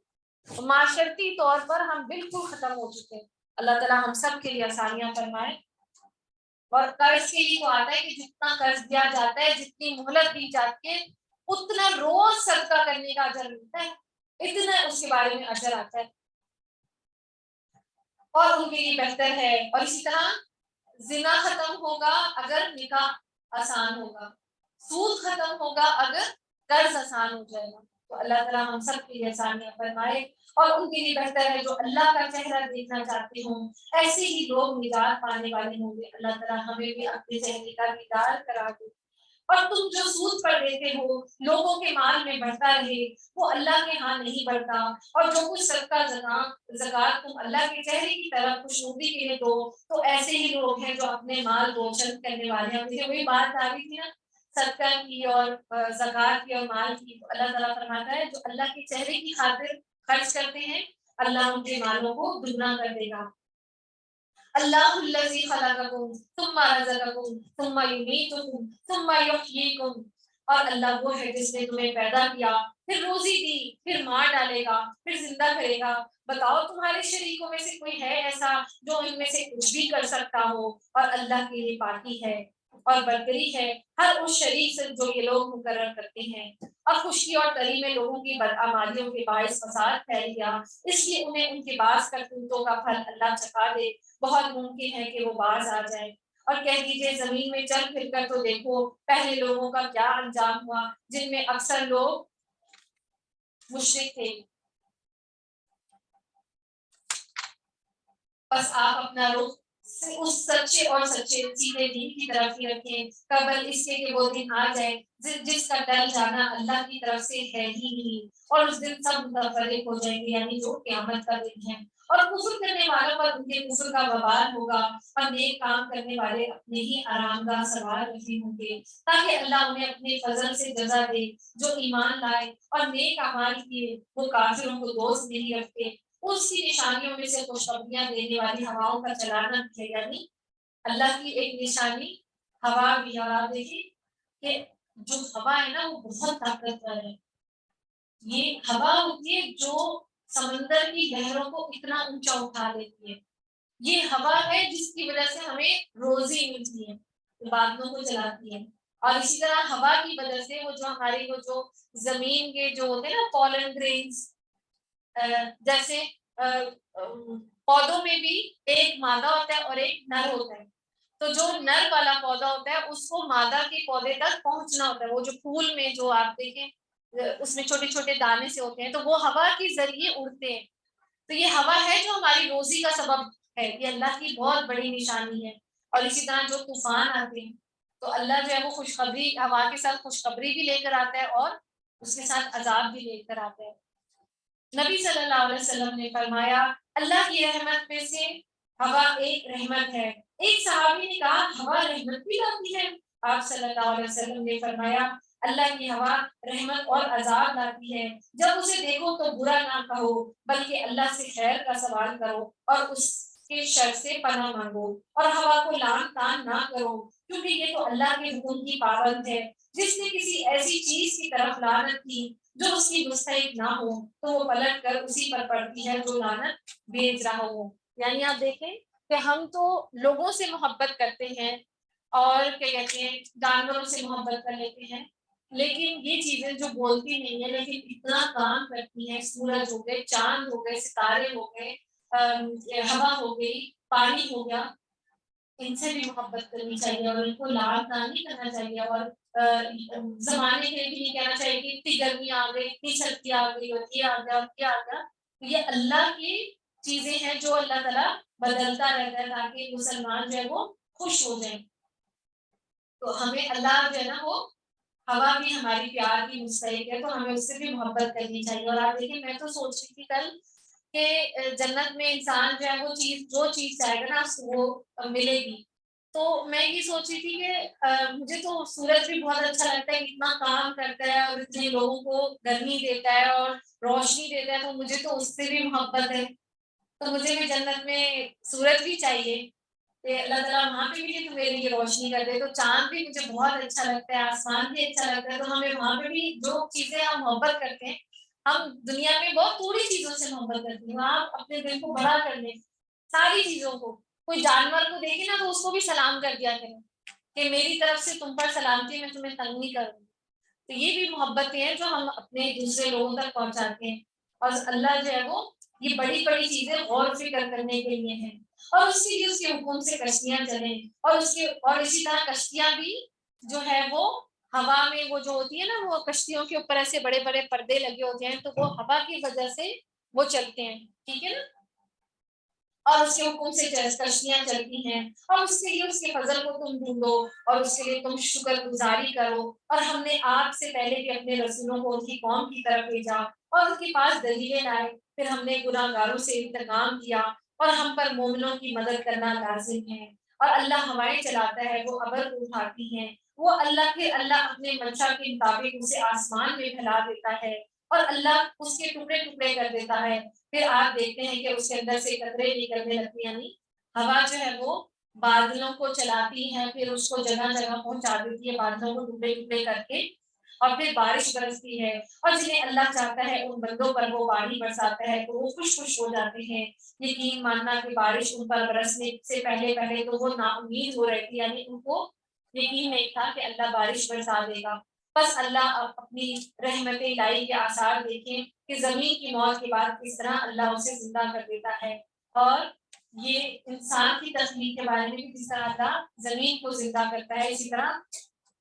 معاشرتی طور پر ہم بالکل ختم ہو چکے ہیں. اللہ تعالیٰ ہم سب کے لیے آسانیاں فرمائے. اور قرض کے لیے تو آتا ہے کہ جتنا قرض دیا جاتا ہے, جتنی مہلت دی جاتی ہے, اتنا روز صدقہ کرنے کا اجر ملتا ہے, اتنا اس کے بارے میں اجر آتا ہے اور ان کے لیے بہتر ہے. اور اسی طرح زنا ختم ہوگا اگر نکاح آسان ہوگا, سود ختم ہوگا اگر قرض آسان ہو جائے گا. تو اللہ تعالیٰ ہم سب کے لیے آسانیاں فرمائے اور ان کے لیے بہتر ہے جو اللہ کا چہرہ دیکھنا چاہتے ہوں, ایسے ہی لوگ نجات پانے والے ہوں گے. اللہ تعالیٰ ہمیں بھی اپنے چہرے کا دیدار کرا دے. اور تم جو سود پر دیتے ہو لوگوں کے مال میں بڑھتا رہے, وہ اللہ کے ہاں نہیں بڑھتا. اور جو کچھ صدقہ زکات تم اللہ کے چہرے کی طرف خوشنودی کے لیے دو, تو ایسے ہی لوگ ہیں جو اپنے مال روشن کرنے والے ہیں. مجھے وہی بات آ رہی تھی نا صدقہ کی اور زکات کی اور مال کی, تو اللہ تعالیٰ فرماتا ہے جو اللہ کے چہرے کی خاطر خرچ کرتے ہیں اللہ ان کے مالوں کو دگنا کر دے گا. اللہ الذی خلقکم ثم رزقکم ثم یمیتکم ثم یحییکم, اور اللہ وہ ہے جس نے تمہیں پیدا کیا, پھر روزی دی, پھر مار ڈالے گا, پھر زندہ کرے گا. بتاؤ تمہارے شریکوں میں سے کوئی ہے ایسا جو ان میں سے کچھ بھی کر سکتا ہو؟ اور اللہ کے لیے پاکی ہے اور برتری ہے ہر اس شریک سے جو یہ لوگ مقرر کرتے ہیں. اور خشکی اور تری میں لوگوں کی بدعمالیوں کے باعث فساد پھیل گیا, اس لیے انہیں ان کے بعض کرتوتوں کا پھل اللہ چکھا دے. بہت ممکن ہے کہ وہ باز آ جائیں. اور کہہ دیجئے زمین میں چل پھر کر تو دیکھو پہلے لوگوں کا کیا انجام ہوا جن میں اکثر لوگ مشرک تھے. بس آپ اپنا رخ اس سچے اور سچے سیدھے دین کی طرف ہی رکھیں, قبل اس کے کہ وہ دن آ جائے جس کا ٹل جانا اللہ کی طرف سے ہے ہی نہیں, اور اس دن سب متفرق ہو جائیں گے, یعنی جو قیامت کا دن ہے. اور کفر کرنے والوں پر ان کے کفر کا وبال ہوگا, اور نیک کام کرنے والے اپنے ہی آرام گاہ سوار رکھے ہوں گے, تاکہ اللہ انہیں اپنے فضل سے جزا دے. جو ایمان لائے اور نیک اعمال کیے وہ کافروں کو دوست نہیں رکھتے. اس کی نشانیوں میں سے خوشخبریاں دینے والی ہواؤں کا چلانا بھی ہے, یعنی اللہ کی ایک نشانی ہوا بھی. اور آپ دیکھیں کہ جو ہوا ہے نا وہ بہت طاقتور ہے. یہ ہوا ہوتی ہے جو سمندر کی لہروں کو اتنا اونچا اٹھا دیتی ہے. یہ ہوا ہے جس کی وجہ سے ہمیں روزی ملتی ہے, بادلوں کو چلاتی ہے. اور اسی طرح ہوا کی وجہ سے وہ جو ہماری وہ جو زمین کے جو ہوتے ہیں نا پولن گرینز, جیسے پودوں میں بھی ایک مادہ ہوتا ہے اور ایک نر ہوتا ہے. تو جو نر والا پودا ہوتا ہے اس کو مادہ کے پودے تک پہنچنا ہوتا ہے. وہ جو پھول میں جو آپ دیکھیں اس میں چھوٹے چھوٹے دانے سے ہوتے ہیں, تو وہ ہوا کے ذریعے اڑتے ہیں. تو یہ ہوا ہے جو ہماری روزی کا سبب ہے, یہ اللہ کی بہت بڑی نشانی ہے. اور اسی طرح جو طوفان آتے ہیں تو اللہ جو ہے وہ خوشخبری ہوا کے ساتھ خوشخبری بھی لے کر آتا ہے اور اس کے ساتھ عذاب بھی لے کر آتا ہے. نبی صلی اللہ علیہ وسلم نے فرمایا اللہ کی رحمت میں سے ہوا ایک رحمت ہے. ایک صحابی نے کہا ہوا رحمت بھی لاتی ہے؟ آپ صلی اللہ علیہ وسلم نے فرمایا اللہ کی ہوا رحمت اور عذاب لاتی ہے. جب اسے دیکھو تو برا نہ کہو بلکہ اللہ سے خیر کا سوال کرو اور اس کے شر سے پناہ مانگو, اور ہوا کو لان تان نہ کرو کیونکہ یہ تو اللہ کے حکم کی پابند ہے. جس نے کسی ایسی چیز کی طرف لعنت کی جو اس کی مستحق نہ ہو تو وہ پلٹ کر اسی پر پڑتی ہے جو لعنت بھیج رہا ہو. یعنی آپ دیکھیں کہ ہم تو لوگوں سے محبت کرتے ہیں اور کیا کہتے ہیں جانوروں سے محبت کر لیتے ہیں، لیکن یہ چیزیں جو بولتی نہیں ہیں لیکن اتنا کام کرتی ہیں، سورج ہو گئے، چاند ہو گئے، ستارے ہو گئے، ہوا ہو گئی، پانی ہو گیا، ان سے بھی محبت کرنی چاہیے اور ان کو لال نہیں کرنا چاہیے. اور زمانے کے بھی نہیں کہنا چاہیے کہ اتنی گرمی آ گئی، اتنی سردی آ گئی اور یہ آ گیا اور یہ آ گیا. یہ اللہ کی چیزیں ہیں جو اللہ تعالیٰ بدلتا رہتا ہے تاکہ مسلمان جو ہے وہ خوش ہو جائیں. تو ہمیں اللہ جو ہے نا وہ ہوا بھی ہماری پیار کی مستحق ہے تو ہمیں اس سے بھی محبت کرنی چاہیے. اور آپ دیکھیں میں تو سوچ رہی تھی کل کہ جنت میں انسان جو ہے وہ جو چیز چاہے گا نا وہ ملے گی. تو میں یہ سوچ رہی تھی کہ مجھے تو سورج بھی بہت اچھا لگتا ہے، اتنا کام کرتا ہے اور اتنے لوگوں کو گرمی دیتا ہے اور روشنی دیتا ہے، تو مجھے تو اس سے بھی محبت ہے. تو مجھے بھی جنت میں سورج بھی چاہیے کہ اللہ تعالیٰ وہاں پہ بھی تو میرے لیے روشنی کر دے. تو چاند بھی مجھے بہت اچھا لگتا ہے، آسمان بھی اچھا لگتا ہے. تو ہمیں وہاں پہ بھی جو چیزیں ہم محبت کرتے ہیں، ہم دنیا میں بہت تھوڑی چیزوں سے محبت کرتے ہیں، آپ اپنے دل کو بڑا کر لیں ساری چیزوں کو. کوئی جانور کو دیکھے نا تو اس کو بھی سلام کر دیا کریں کہ میری طرف سے تم پر سلامتی، میں تمہیں تنگ نہیں کروں. تو یہ بھی محبتیں ہیں جو ہم اپنے دوسرے لوگوں تک پہنچاتے ہیں. اور اللہ جو ہے وہ یہ بڑی بڑی چیزیں غور فکر کرنے کے لیے ہیں اور اس کے حکم سے کشتیاں چلیں اور اسی طرح کشتیاں بھی جو ہے وہ ہوا میں وہ جو ہوتی ہے نا وہ کشتیوں کے اوپر ایسے بڑے بڑے پردے لگے ہوتے ہیں تو وہ ہوا کی وجہ سے وہ چلتے ہیں، ٹھیک ہے نا. اور اس کے حکم سے کشتیاں چلتی ہیں اور اس کے لیے اس کے فضل کو تم ڈھونڈو اور اس کے لیے تم شکر گزاری کرو. اور ہم نے آپ سے پہلے بھی اپنے رسولوں کو ان کی قوم کی طرف بھیجا اور ان کے پاس دلیلیں لائے، پھر ہم نے گناہ گاروں سے انتقام کیا اور ہم پر مومنوں کی مدد کرنا لازم ہے. اور اللہ ہوائیں چلاتا ہے، وہ ابر کو اٹھاتی ہیں، وہ اللہ اپنے منشا کے مطابق اسے آسمان میں پھیلا دیتا ہے اور اللہ اس کے ٹکڑے ٹکڑے کر دیتا ہے. پھر آپ دیکھتے ہیں کہ اس کے اندر سے قطرے نکلنے لگتی ہیں، یعنی ہوا جو ہے وہ بادلوں کو چلاتی ہے، پھر اس کو جگہ جگہ پہنچا دیتی ہے بادلوں کو ٹکڑے ٹکڑے کر کے، اور پھر بارش برستی ہے. اور جنہیں اللہ چاہتا ہے ان بندوں پر وہ پانی برساتا ہے تو وہ خوش ہو جاتے ہیں. یقین ماننا کہ بارش ان پر برسنے سے پہلے تو وہ نا امید ہو رہی تھی، یعنی ان کو یقین نہیں تھا کہ اللہ بارش برسا دے گا. بس اللہ اپنی رحمت الہی کے آثار دیکھیں کہ زمین کی موت کے بعد کس طرح اللہ اسے زندہ کر دیتا ہے. اور یہ انسان کی تخلیق کے بارے میں بھی جس طرح اللہ زمین کو زندہ کرتا ہے، اسی طرح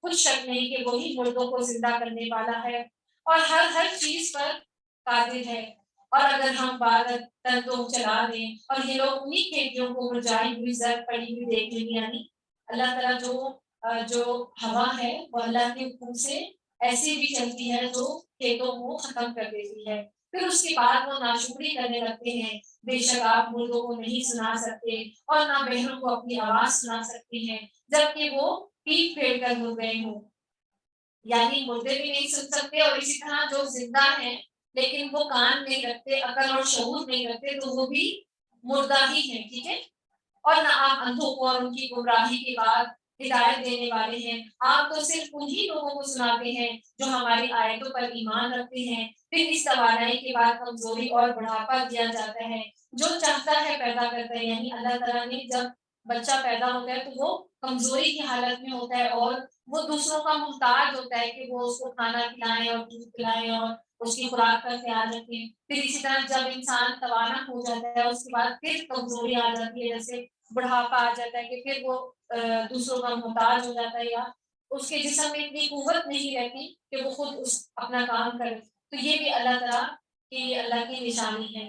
کچھ شک نہیں کہ وہی مردوں کو زندہ کرنے والا ہے اور ہر چیز پر قادر ہے. اور اگر ہم بادل تندوں چلا دیں اور یہ لوگ انہی کھیتیوں کو مرجھائی ہوئی زرد پڑی ہوئی دیکھ لیں، یعنی اللہ تعالیٰ جو ہوا ہے وہ اللہ کے حکم سے ایسی بھی چلتی ہے جو کھیتوں کو ختم کر دیتی ہے. پھر اس کے بعد وہ ناشکری کرنے لگتے ہیں. بے شک آپ مردوں کو نہیں سنا سکتے اور نہ بہنوں کو اپنی آواز سنا سکتے ہیں جبکہ وہ پیٹ پھیر کر مر گئے ہوں. یعنی مردے بھی نہیں سن سکتے اور اسی طرح جو زندہ ہیں لیکن وہ کان نہیں رکھتے، عقل اور شعور نہیں رکھتے تو وہ بھی مردہ ہی ہیں، ٹھیک ہے. اور نہ آپ اندھوں کو اور ان کی گمراہی کے بعد ہدایت دینے والے ہیں، آپ تو صرف انہی لوگوں کو سناتے ہیں جو ہماری آیتوں پر ایمان رکھتے ہیں. پھر اس توانائی کے بعد کمزوری اور بڑھاپا دیا جاتا ہے، جو چاہتا ہے پیدا کرتا ہے. یعنی اللہ تعالیٰ نے جب بچہ پیدا ہوتا ہے تو وہ کمزوری کی حالت میں ہوتا ہے اور وہ دوسروں کا محتاج ہوتا ہے کہ وہ اس کو کھانا کھلائیں اور دودھ پلائیں اور اس کی خوراک کا خیال رکھیں. پھر اسی طرح جب انسان توانا ہو جاتا ہے اس کے بعد پھر کمزوری آ جاتی ہے، جیسے بڑھاپا آ جاتا ہے کہ پھر وہ دوسروں کا محتاج ہو جاتا ہے یا اس کے جسم میں اتنی قوت نہیں رہتی کہ وہ خود اپنا کام کرے. تو یہ بھی اللہ تعالیٰ کی اللہ کی نشانی ہے.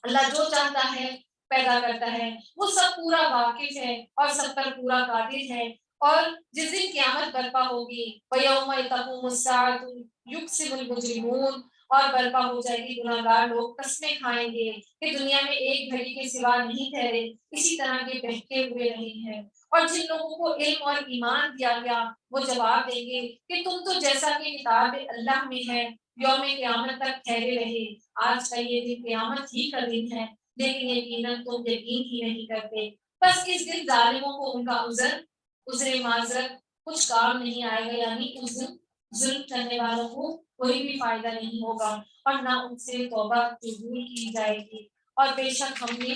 اللہ جو چاہتا ہے پیدا کرتا ہے، وہ سب پورا واقف ہے اور سب پر پورا قادر ہے. اور جس دن قیامت برپا ہوگی وَيَوْمَ تَقُومُ السَّاعَةُ يُقْسِمُ الْمُجْرِمُونَ، اور برپا ہو جائے گی گناہگار لوگ قسمیں کھائیں گے کہ دنیا میں ایک گھڑی کے سوا نہیں ٹھہرے، اسی طرح کے بہکے ہوئے رہے ہیں. اور جن لوگوں کو علم اور ایمان دیا گیا وہ جواب دیں گے کہ تم تو جیسا کہ کتاب اللہ میں ہے یوم قیامت تک ٹھہرے رہے، آج کا یہ دن قیامت ہی کا دن ہے، لیکن یقیناً تم یقین ہی نہیں کرتے. بس اس دن ظالموں کو ان کا عذر عذر معذرت کچھ کام نہیں آئے گا، یعنی اس دن ظلم کرنے والوں کو کوئی بھی فائدہ نہیں ہوگا اور نہ ان سے توبہ قبول کی جائے گی۔ اور بے شک ہم نے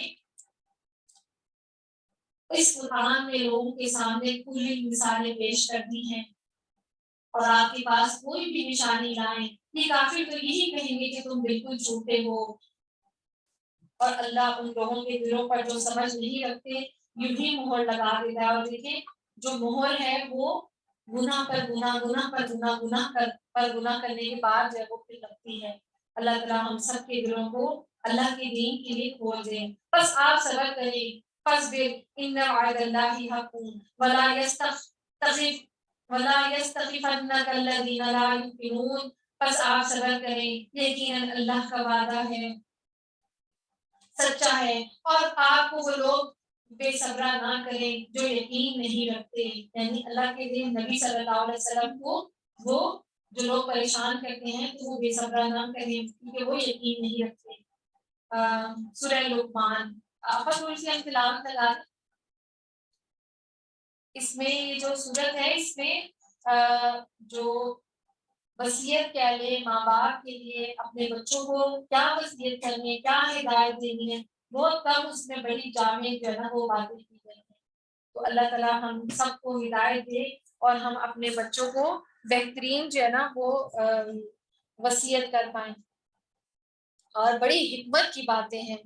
اس قرآن میں لوگوں کے سامنے کھلی مثالیں پیش کر دی ہیں، اور آپ کے پاس کوئی بھی نشانی لائیں، یہ کافر تو یہی کہیں گے کہ تم بالکل جھوٹے ہو۔ اور اللہ ان لوگوں کے دلوں پر جو سمجھ نہیں رکھتے یوں ہی مہر لگا دیتا ہے۔ اور دیکھیں جو مہر ہے وہ گناہ پر گناہ، گناہ پر گناہ، گناہ کرنے کے بعد جو ہے وہ پھر لگتی ہے۔ اللہ تعالیٰ ہم سب کے دلوں کو اللہ کے دین کے لیے کھول دیں۔ بس آپ صبر کریں، فاصبر ان وعد اللہ حق ولا یستخف ولا یستخفنک الذین لا یؤمنون۔ بس آپ صبر کریں، یقیناً اللہ کا وعدہ ہے سچا ہے، اور آپ کو وہ لوگ بے صبرا نہ کریں جو یقین نہیں رکھتے، یعنی اللہ کے دین نبی صلی اللہ علیہ وسلم کو وہ جو لوگ پریشان کرتے ہیں تو وہ بے صبرا نہ کریں کیونکہ وہ یقین نہیں رکھتے۔ سورہ لقمان آپ تھوڑی سی ہم تلاوت لگا، اس میں یہ جو سورت ہے اس میں جو وصیت کہہ لیں ماں باپ کے لیے اپنے بچوں کو کیا وصیت کرنی ہے، کیا ہدایت دینی ہے، بہت کم اس میں بڑی جامع جو ہے نا وہ باتیں کی گئی ہیں۔ تو اللہ تعالیٰ ہم سب کو ہدایت دے اور ہم اپنے بچوں کو بہترین جو ہے نا وہ وصیت کر پائیں، اور بڑی حکمت کی باتیں ہیں۔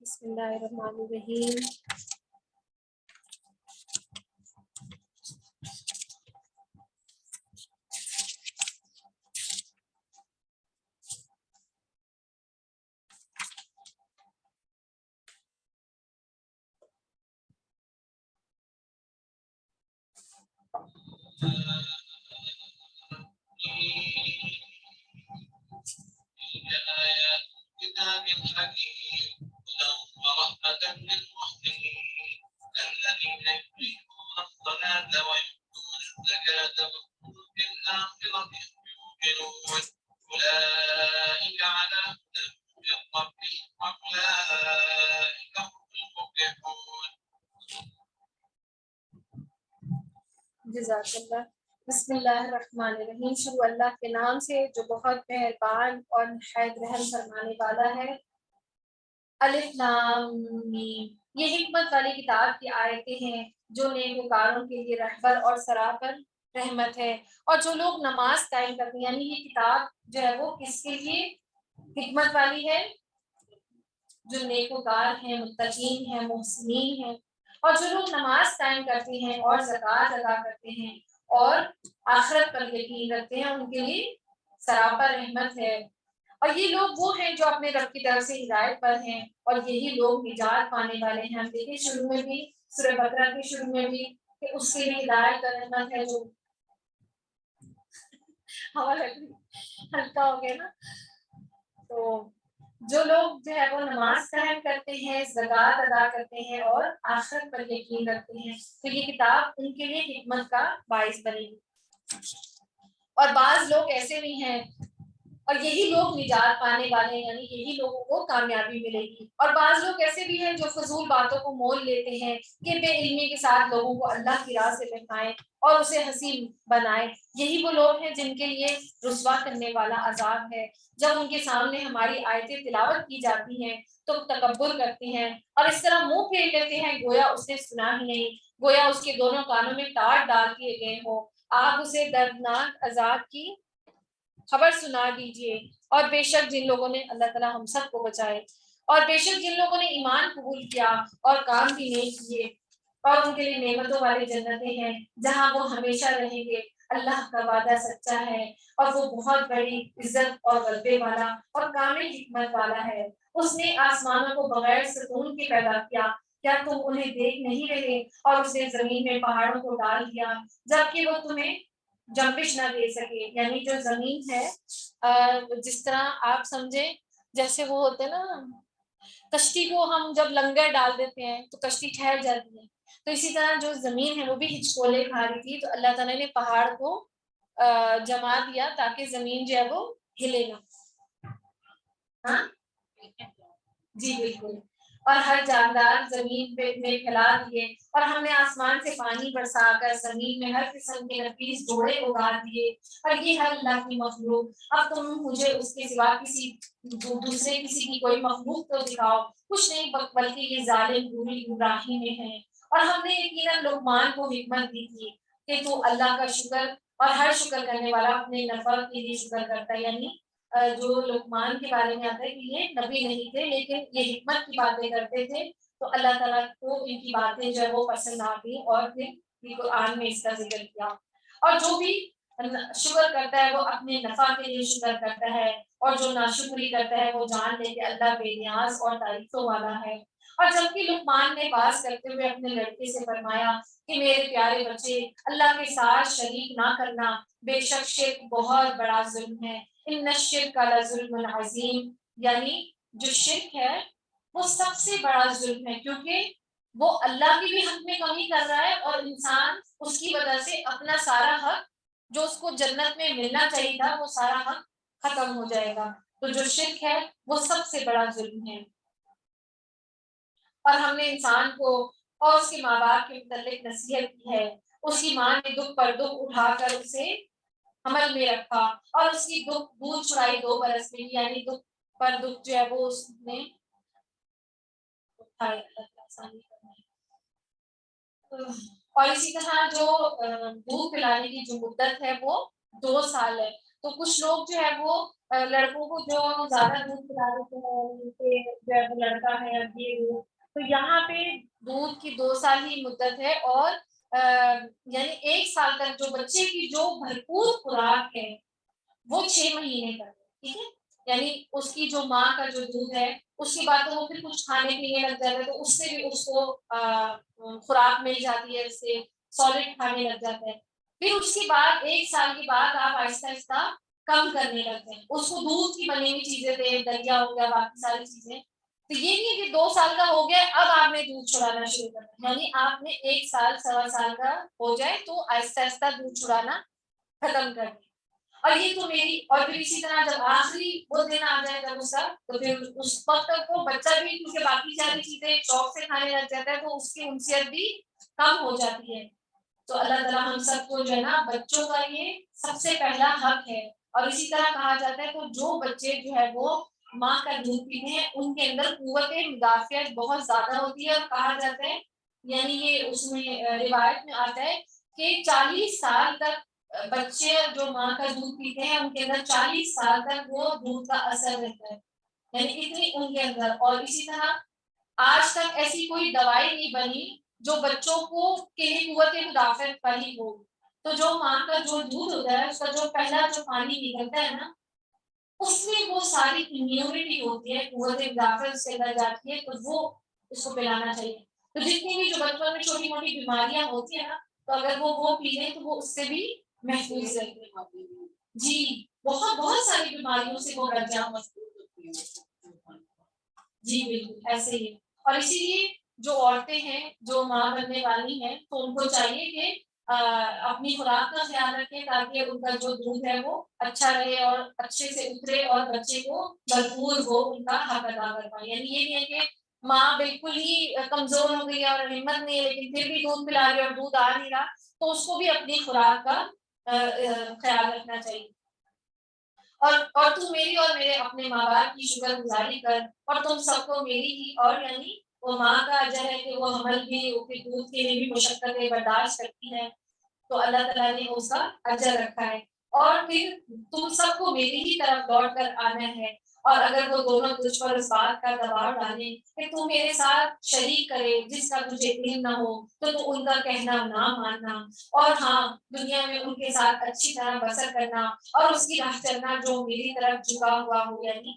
بسم اللہ الرحمن الرحیم۔ كتاب حكيم هدى ورحمة للمحسنين الذين يقيمون الصلاة ويؤتون الزكاة وهم بالآخرة هم يوقنون أولئك على هدى من ربهم وأولئك هم المفلحون۔ جزاک اللہ۔ بسم اللہ الرحمن الرحیم، شروع اللہ کے نام سے جو بہت مہربان اور نہایت رحم فرمانے والا ہے۔ الف لام میم، یہ حکمت والی کتاب کی آیتیں ہیں جو نیکوکاروں کے لیے رہبر اور سراپر رحمت ہے۔ اور جو لوگ نماز قائم کرتے ہیں، یعنی یہ کتاب جو ہے وہ کس کے لیے حکمت والی ہے؟ جو نیکوکار ہیں، متقین ہیں، محسنین ہیں، اور جو لوگ نماز قائم کرتے ہیں اور زکوٰۃ ادا کرتے ہیں اور آخرت پر یقین رکھتے ہیں، ان کے لیے سراپا رحمت ہے۔ اور یہ لوگ وہ ہیں جو اپنے رب کی طرف سے ہدایت پر ہیں، اور یہی لوگ نجات پانے والے ہیں۔ ہم دیکھیں شروع میں بھی سورہ بقرہ کے شروع میں بھی کہ اس کے لیے ہدایت کا رحمت ہے جو ہمارا ہلکا ہو گیا نا۔ تو جو لوگ جو ہے وہ نماز قائم کرتے ہیں، زکوٰۃ ادا کرتے ہیں اور آخرت پر یقین رکھتے ہیں، تو یہ کتاب ان کے لیے حکمت کا باعث بنے گی۔ اور بعض لوگ ایسے بھی ہیں، اور یہی لوگ نجات پانے والے ہیں، یعنی یہی لوگوں کو کامیابی ملے گی۔ اور بعض لوگ ایسے بھی ہیں جو فضول باتوں کو مول لیتے ہیں کہ بے علمی کے ساتھ لوگوں کو اللہ کی راہ سے بہکائیں اور اسے حسین بنائیں۔ یہی وہ لوگ ہیں جن کے لیے رسوا کرنے والا عذاب ہے۔ جب ان کے سامنے ہماری آیتیں تلاوت کی جاتی ہیں تو تکبر کرتے ہیں اور اس طرح منہ پھیر لیتے ہیں گویا اس نے سنا ہی نہیں، گویا اس کے دونوں کانوں میں ٹاٹ ڈال دیے گئے ہوں۔ آپ اسے دردناک عذاب کی خبر سنا دیجئے۔ اور بے شک جن لوگوں نے، اللہ تعالیٰ ہم سب کو بچائے، اور بے شک جن لوگوں نے ایمان قبول کیا اور کام بھی نیک کیے، اور ان کے لیے نعمتوں والے جنتیں ہیں جہاں وہ ہمیشہ رہیں گے۔ اللہ کا وعدہ سچا ہے اور وہ بہت بڑی عزت اور غلبے والا اور کامل حکمت والا ہے۔ اس نے آسمانوں کو بغیر ستون کے پیدا کیا، کیا تم انہیں دیکھ نہیں رہے؟ اور اس نے زمین میں پہاڑوں کو ڈال دیا جبکہ وہ تمہیں جنبش نہ دے سکے، یعنی جو زمین ہے جس طرح آپ سمجھیں جیسے وہ ہوتے ہیں نا، کشتی کو ہم جب لنگر ڈال دیتے ہیں تو کشتی ٹھہر جاتی ہے، تو اسی طرح جو زمین ہے وہ بھی ہچکولے کھا رہی تھی، تو اللہ تعالیٰ نے پہاڑ کو جما دیا تاکہ زمین جو ہے وہ ہلے نہ. ہاں جی بالکل. اور ہر جاندار زمین پہ میں پھیلا دیے, اور ہم نے آسمان سے پانی برسا کر زمین میں ہر قسم کے نفیس جوڑے اگا دیے, اور یہ ہے اللہ کی مخلوق. اب تم مجھے اس کے سوا دوسرے کسی کی کوئی مخلوق تو دکھاؤ. کچھ نہیں بلکہ یہ ظالم بری گمراہی میں ہیں. اور ہم نے یقیناً لقمان کو حکمت دی تھی کہ تو اللہ کا شکر, اور ہر شکر کرنے والا اپنے نفع کے لیے شکر کرتا ہے. یعنی جو لقمان کے بارے میں آتا ہے کہ یہ نبی نہیں تھے لیکن یہ حکمت کی باتیں کرتے تھے, تو اللہ تعالیٰ کو ان کی باتیں جو ہے وہ پسند آ گئی, اور پھر قرآن میں اس کا ذکر کیا. اور جو بھی شکر کرتا ہے وہ اپنے نفع کے لیے شکر کرتا ہے, اور جو ناشکری کرتا ہے وہ جان لے کہ اللہ بے نیاز اور تعریفوں والا ہے. اور جبکہ لقمان نے باز کرتے ہوئے اپنے لڑکے سے فرمایا کہ میرے پیارے بچے, اللہ کے ساتھ شریک نہ کرنا, بے شک شرک بہت بڑا ظلم ہے. ان الشرک لظلم عظیم, یعنی جو شرک ہے وہ سب سے بڑا ظلم ہے, کیونکہ وہ اللہ کی بھی حق میں کمی کر رہا ہے, اور انسان اس کی وجہ سے اپنا سارا حق جو اس کو جنت میں ملنا چاہیے تھا وہ سارا حق ختم ہو جائے گا. تو جو شرک ہے وہ سب سے بڑا ظلم ہے. اور ہم نے انسان کو اور اس کے ماں باپ کے متعلق نصیحت کی ہے. اس کی ماں نے دکھ پر دکھ اٹھا کر اسے حمل میں رکھا, اور اس کی دودھ چھڑائی 2 برس میں, یعنی دکھ پر دکھ جو ہے وہ اس نے اٹھائے. اور اسی طرح جو دودھ پلانے کی جو مدت ہے وہ 2 سال ہے. تو کچھ لوگ جو ہے وہ لڑکوں کو جو زیادہ دودھ پلا دیتے ہیں, جو ہے وہ لڑکا ہے یہ, تو یہاں پہ دودھ کی 2 سال ہی مدت ہے, اور یعنی 1 سال تک جو بچے کی جو بھرپور خوراک ہے وہ 6 مہینے تک, ٹھیک ہے. یعنی اس کی جو ماں کا جو دودھ ہے اس کے بعد تو وہ پھر کچھ کھانے پینے لگ جاتا ہے, تو اس سے بھی اس کو خوراک مل جاتی ہے, اس سے سالڈ کھانے لگ جاتا ہے. پھر اس کے بعد 1 سال کے بعد آپ آہستہ آہستہ کم کرنے لگتے ہیں, اس کو دودھ کی بنی ہوئی چیزیں دیں, دلیا ہو گیا, باقی ساری چیزیں. تو یہ نہیں ہے کہ 2 سال کا ہو گیا اب آپ نے دودھ چھڑانا شروع کرنا, یعنی آپ نے 1 سال 1.25 سال کا ہو جائے تو آہستہ آہستہ دودھ چھڑانا ختم کر دیں. اور یہ تو میری, اور پھر اسی طرح جب آخری وہ دن آ جائے گا اس کا, تو پھر اس وقت تک وہ بچہ بھی کیونکہ باقی ساری چیزیں شوق سے کھانے لگ جاتا ہے, تو اس کی انسیت بھی کم ہو جاتی ہے. تو اللہ تعالیٰ ہم سب کو جو ہے نا بچوں کا یہ سب سے پہلا حق ہے. اور اسی طرح کہا جاتا ہے تو جو بچے جو ہے وہ ماں کا دودھ پیتے ہیں ان کے اندر قوت مدافعت بہت زیادہ ہوتی ہے, اور کہا جاتا ہے یعنی یہ اس میں روایت میں آتا ہے کہ 40 سال تک بچے جو ماں کا دودھ پیتے ہیں ان کے اندر 40 سال تک وہ دودھ کا اثر رہتا ہے, یعنی اتنی ان کے اندر. اور اسی طرح آج تک ایسی کوئی دوائی نہیں بنی جو بچوں کو کے لیے قوت مدافعت والی ہو. تو جو ماں کا جو دودھ ہوتا ہے اس کا جو پہلا جو پانی نکلتا ہے نا, اس میں وہ ساری امیونٹی ہوتی ہے, قوت مدافعت اس کے اندر جاتی ہے, تو وہ اس کو پلانا چاہیے. تو جتنی بھی جو بچوں میں چھوٹی موٹی بیماریاں ہوتی ہیں نا, تو اگر وہ پی لیں تو وہ اس سے بھی محفوظ رہتے ہیں. جی بہت بہت ساری بیماریوں سے وہ بچ جاتے ہیں. جی بالکل ایسے ہی. اور اسی لیے جو عورتیں ہیں جو ماں بننے والی ہیں تو ان کو چاہیے کہ اپنی خوراک کا خیال رکھیں تاکہ ان کا جو دودھ ہے وہ اچھا رہے اور اچھے سے اترے, اور بچے کو بھرپور ہو, ان کا حق ادا کر پائے. یعنی یہ نہیں ہے کہ ماں بالکل ہی کمزور ہو گئی اور ہمت نہیں ہے لیکن پھر بھی دودھ پلا رہی اور دودھ آ نہیں رہا, تو اس کو بھی اپنی خوراک کا خیال رکھنا چاہیے. اور تو میری اور میرے اپنے ماں باپ کی شکر گزاری کر, اور تم سب کو میری ہی, اور یعنی وہ ماں کا اجر ہے کہ وہ حمل بھی دودھ کے لیے بھی مشقتیں برداشت کرتی ہے, تو اللہ تعالیٰ نے اس کا اجر رکھا ہے. اور پھر تم سب کو میری ہی طرف لوٹ کر آنا ہے, اور اگر وہ دونوں تجھ پر اس بات کا دباؤ ڈالیں کہ تو میرے ساتھ شریک کرے جس کا تجھے علم نہ ہو, تو ان کا کہنا نہ ماننا, اور ہاں دنیا میں ان کے ساتھ اچھی طرح بسر کرنا, اور اس کی راہ چلنا جو میری طرف جھکا ہوا ہو, یعنی